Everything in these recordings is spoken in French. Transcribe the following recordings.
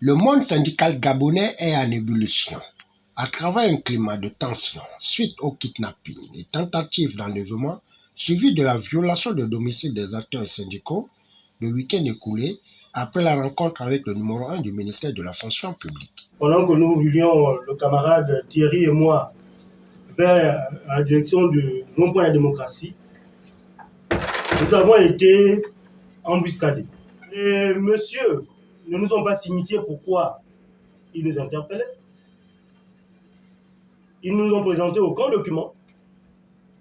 Le monde syndical gabonais est en ébullition. À travers un climat de tension suite au kidnapping et tentatives d'enlèvement suivi de la violation de domicile des acteurs syndicaux le week-end écoulé après la rencontre avec le numéro 1 du ministère de la fonction publique. Pendant que nous roulions, le camarade Thierry et moi, vers la direction du rond-point de la démocratie, nous avons été embuscadés. Les messieurs ne nous ont pas signifié pourquoi ils nous interpellaient. Ils ne nous ont présenté aucun document.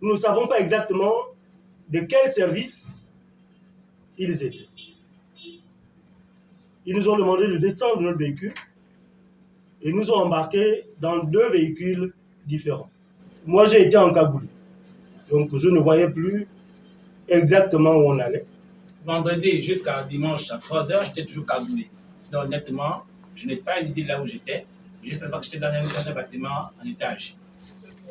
Nous ne savons pas exactement de quel service ils étaient. Ils nous ont demandé de descendre de notre véhicule et nous ont embarqués dans 2 véhicules différents. Moi, j'ai été encagoulé. Donc, je ne voyais plus exactement où on allait. Vendredi jusqu'à dimanche à 3h, j'étais toujours cagoulé. Donc, honnêtement, je n'ai pas une idée de là où j'étais. Je sais pas que j'étais dans un bâtiment en étage.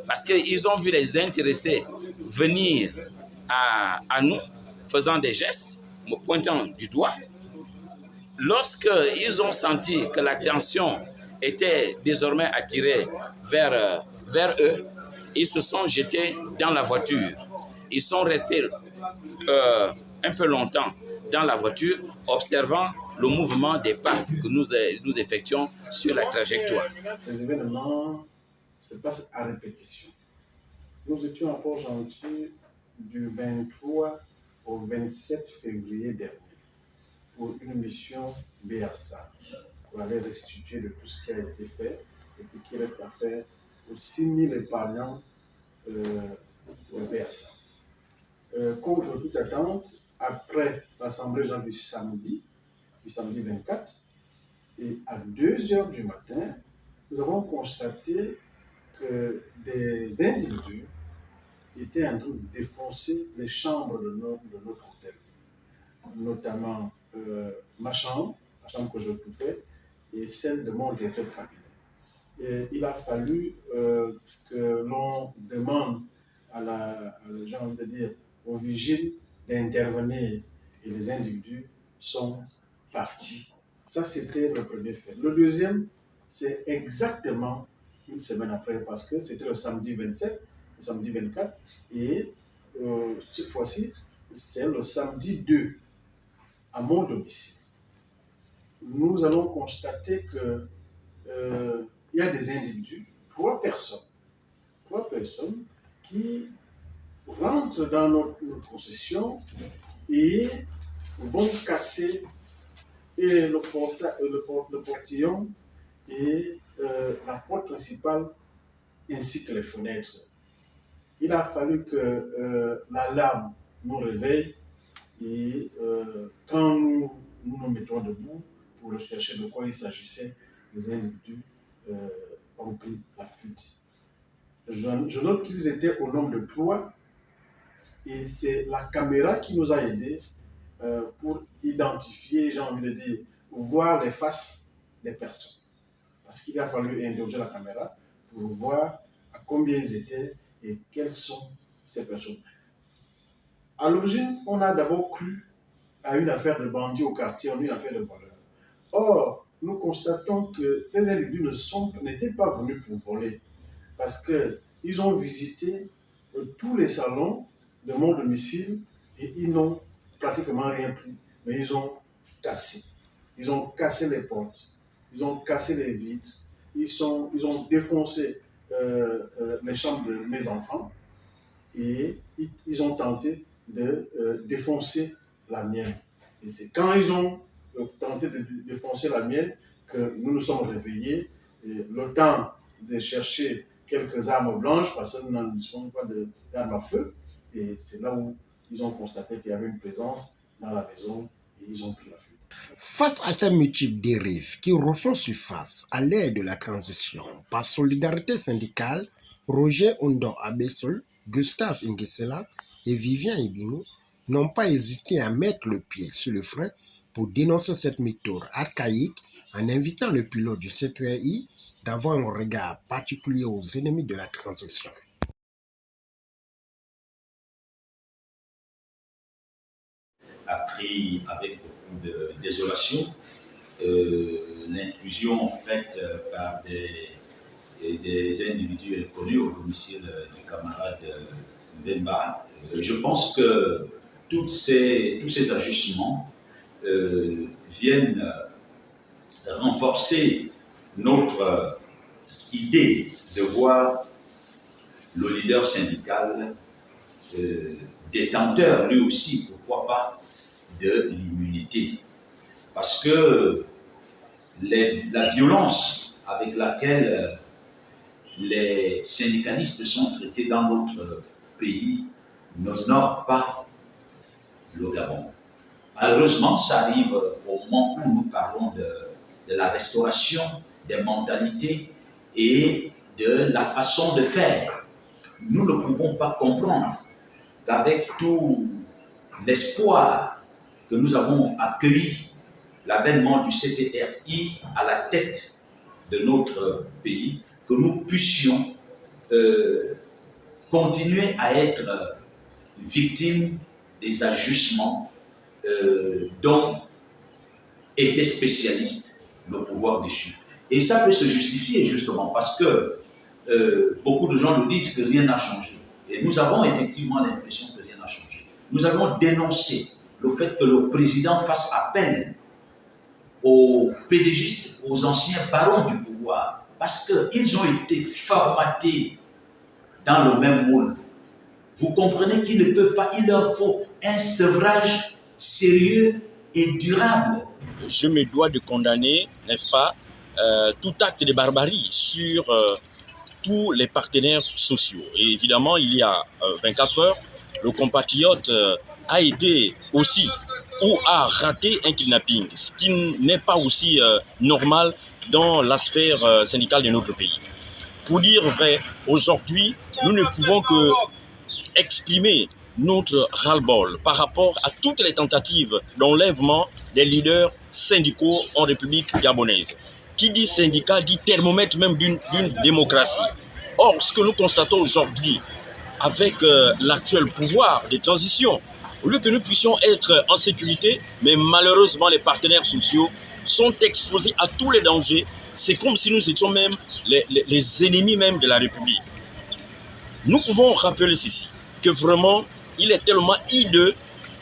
Parce qu'ils ont vu les intéressés venir à nous, faisant des gestes, me pointant du doigt. Lorsqu'ils ont senti que l'attention était désormais attirée vers eux, ils se sont jetés dans la voiture. Ils sont restés un peu longtemps dans la voiture, observant le mouvement des pas que nous effectuons sur la trajectoire. Les événements se passent à répétition. Nous étions à Port-Gentil du 23 au 27 février dernier pour une mission BRSA, pour aller restituer de tout ce qui a été fait et ce qui reste à faire aux 6000 épargnants au BRSA. Contre toute attente, après l'Assemblée générale du samedi 24, et à 2h du matin, nous avons constaté que des individus étaient en train de défoncer les chambres de notre hôtel, notamment ma chambre, la chambre que j'occupais, et celle de mon directeur de cabinet. Et il a fallu que l'on demande aux vigiles d'intervenir, et les individus sont partis. Ça, c'était le premier fait. Le deuxième, c'est exactement une semaine après, parce que c'était le samedi 27, le samedi 24, et cette fois-ci, c'est le samedi 2, à mon domicile. Nous allons constater que il y a des individus, 3 personnes qui rentrent dans notre possession et vont casser le portillon et la porte principale ainsi que les fenêtres. Il a fallu que l'alarme nous réveille et quand nous nous mettons debout pour rechercher de quoi il s'agissait, les individus ont pris la fuite. Je note qu'ils étaient au nombre de 3 et c'est la caméra qui nous a aidés pour identifier, j'ai envie de dire, voir les faces des personnes. Parce qu'il a fallu interroger la caméra pour voir à combien ils étaient et quelles sont ces personnes. À l'origine, on a d'abord cru à une affaire de bandits au quartier, une affaire de voleurs. Or, nous constatons que ces individus n'étaient pas venus pour voler parce qu'ils ont visité tous les salons de mon domicile et ils n'ont pratiquement rien pris, mais ils ont cassé. Ils ont cassé les portes, ils ont cassé les vitres, ils ont défoncé les chambres de mes enfants et ils ont tenté de défoncer la mienne. Et c'est quand ils ont tenté de défoncer la mienne que nous nous sommes réveillés. Et le temps de chercher quelques armes blanches, parce que nous n'en disposons pas d'armes à feu. Et c'est là où ils ont constaté qu'il y avait une présence dans la maison et ils ont pris la fuite. Face à ces multiples dérives qui refont surface à l'ère de la transition, par solidarité syndicale, Roger Ondo Abessol, Gustave Nguessela et Vivien Ibinou n'ont pas hésité à mettre le pied sur le frein pour dénoncer cette méthode archaïque en invitant le pilote du C3I d'avoir un regard particulier aux ennemis de la transition. A pris avec beaucoup de désolation l'inclusion faite par des individus connus au domicile du camarade Mbemba. Je pense que tous ces ajustements viennent renforcer notre idée de voir le leader syndical détenteur, lui aussi, pourquoi pas, de l'immunité. Parce que la violence avec laquelle les syndicalistes sont traités dans notre pays n'honore pas le Gabon. Malheureusement, ça arrive au moment où nous parlons de la restauration des mentalités et de la façon de faire. Nous ne pouvons pas comprendre qu'avec tout l'espoir que nous avons accueilli l'avènement du CTRI à la tête de notre pays, que nous puissions continuer à être victimes des ajustements dont était spécialiste le pouvoir déchu. Et ça peut se justifier justement parce que beaucoup de gens nous disent que rien n'a changé. Et nous avons effectivement l'impression que rien n'a changé. Nous avons dénoncé le fait que le président fasse appel aux pédégistes, aux anciens barons du pouvoir, parce qu'ils ont été formatés dans le même moule. Vous comprenez qu'ils ne peuvent pas, il leur faut un sevrage sérieux et durable. Je me dois de condamner, n'est-ce pas, tout acte de barbarie sur tous les partenaires sociaux. Et évidemment, il y a 24 heures, le compatriote a été aussi ou a raté un kidnapping, ce qui n'est pas aussi normal dans la sphère syndicale de notre pays. Pour dire vrai, aujourd'hui, nous ne pouvons que exprimer notre ras-le-bol par rapport à toutes les tentatives d'enlèvement des leaders syndicaux en République gabonaise. Qui dit syndicat dit thermomètre même d'une démocratie. Or, ce que nous constatons aujourd'hui avec l'actuel pouvoir de transition, au lieu que nous puissions être en sécurité, mais malheureusement les partenaires sociaux sont exposés à tous les dangers. C'est comme si nous étions même les ennemis même de la République. Nous pouvons rappeler ceci, que vraiment il est tellement hideux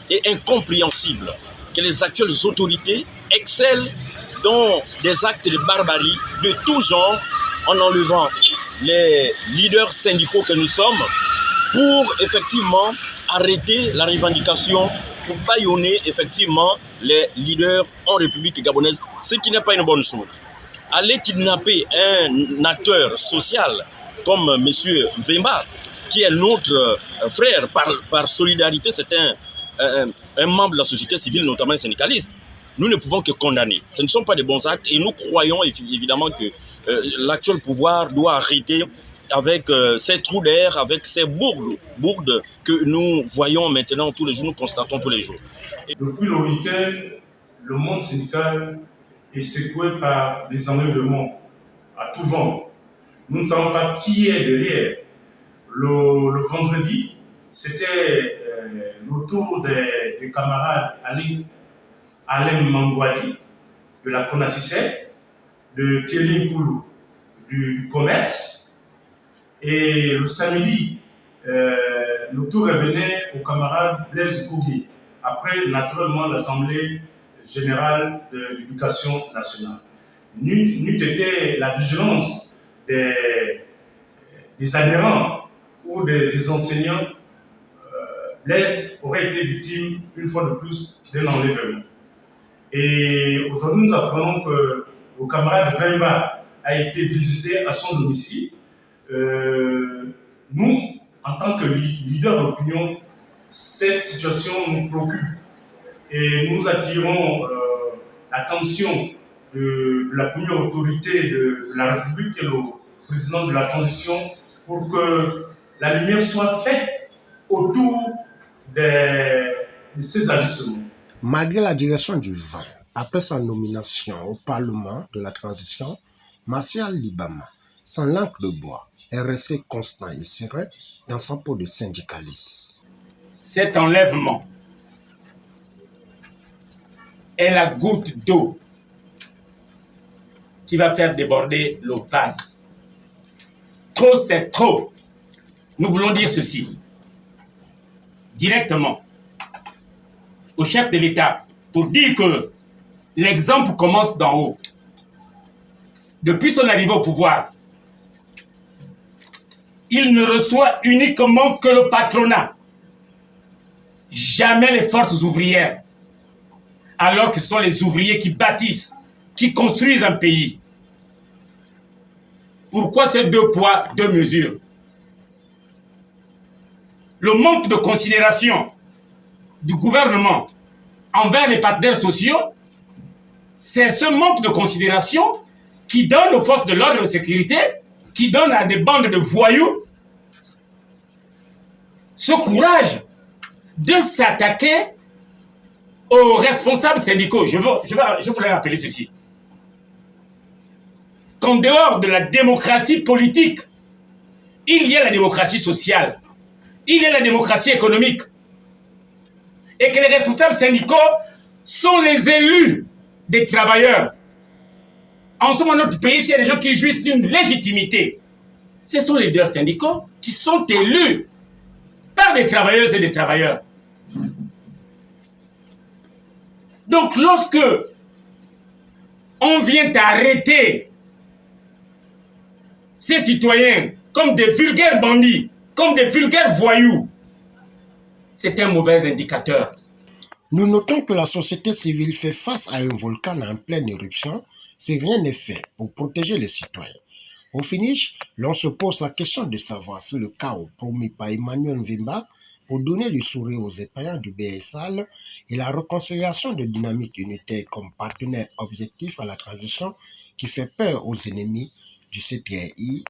et incompréhensible que les actuelles autorités excellent dans des actes de barbarie de tout genre en enlevant les leaders syndicaux que nous sommes pour effectivement arrêter la revendication, pour bâillonner effectivement les leaders en République gabonaise, ce qui n'est pas une bonne chose. Aller kidnapper un acteur social comme M. Mbemba, qui est notre frère par solidarité, c'est un membre de la société civile, notamment un syndicaliste. Nous ne pouvons que condamner. Ce ne sont pas des bons actes et nous croyons évidemment que l'actuel pouvoir doit arrêter avec ces trous d'air, avec ces bourdes que nous voyons maintenant tous les jours, nous constatons tous les jours. Depuis le week-end, le monde syndical est secoué par des enlèvements à tout vent. Nous ne savons pas qui est derrière. Le vendredi, c'était le tour des camarades Alain Mangouadi de la CONACICET, de Thierry Koulou du commerce. Et le samedi, le tour revenait au camarade Blaise Kougui, après naturellement l'Assemblée générale de l'éducation nationale. N'eût été la vigilance des adhérents ou des enseignants, Blaise aurait été victime une fois de plus d'un enlèvement. Et aujourd'hui, nous apprenons que le camarade Mbemba a été visité à son domicile. Nous, en tant que leader d'opinion, cette situation nous préoccupe et nous attirons l'attention de la première autorité de la République, qui est le président de la transition, pour que la lumière soit faite autour de ces agissements. Malgré la direction du vent, après sa nomination au Parlement de la transition, Martial Libama, sans langue de bois, est resté constant et serein dans sa peau de syndicaliste. Cet enlèvement est la goutte d'eau qui va faire déborder le vase. Trop, c'est trop. Nous voulons dire ceci directement au chef de l'État pour dire que l'exemple commence d'en haut. Depuis son arrivée au pouvoir, il ne reçoit uniquement que le patronat, jamais les forces ouvrières, alors que ce sont les ouvriers qui bâtissent, qui construisent un pays. Pourquoi ces 2 poids, 2 mesures? Le manque de considération du gouvernement envers les partenaires sociaux, c'est ce manque de considération qui donne aux forces de l'ordre et de sécurité, qui donne à des bandes de voyous ce courage de s'attaquer aux responsables syndicaux. Je voulais rappeler ceci. Qu'en dehors de la démocratie politique, il y a la démocratie sociale, il y a la démocratie économique, et que les responsables syndicaux sont les élus des travailleurs. En ce moment, dans notre pays, il y a des gens qui jouissent d'une légitimité. Ce sont les leaders syndicaux qui sont élus par des travailleuses et des travailleurs. Donc, lorsque on vient arrêter ces citoyens comme des vulgaires bandits, comme des vulgaires voyous, c'est un mauvais indicateur. Nous notons que la société civile fait face à un volcan en pleine éruption si rien n'est fait pour protéger les citoyens. Au finish, l'on se pose la question de savoir si le chaos promis par Emmanuel Mvimba pour donner du sourire aux épaillants du BSAL et la réconciliation de Dynamique Unitaire comme partenaire objectif à la transition qui fait peur aux ennemis du CTI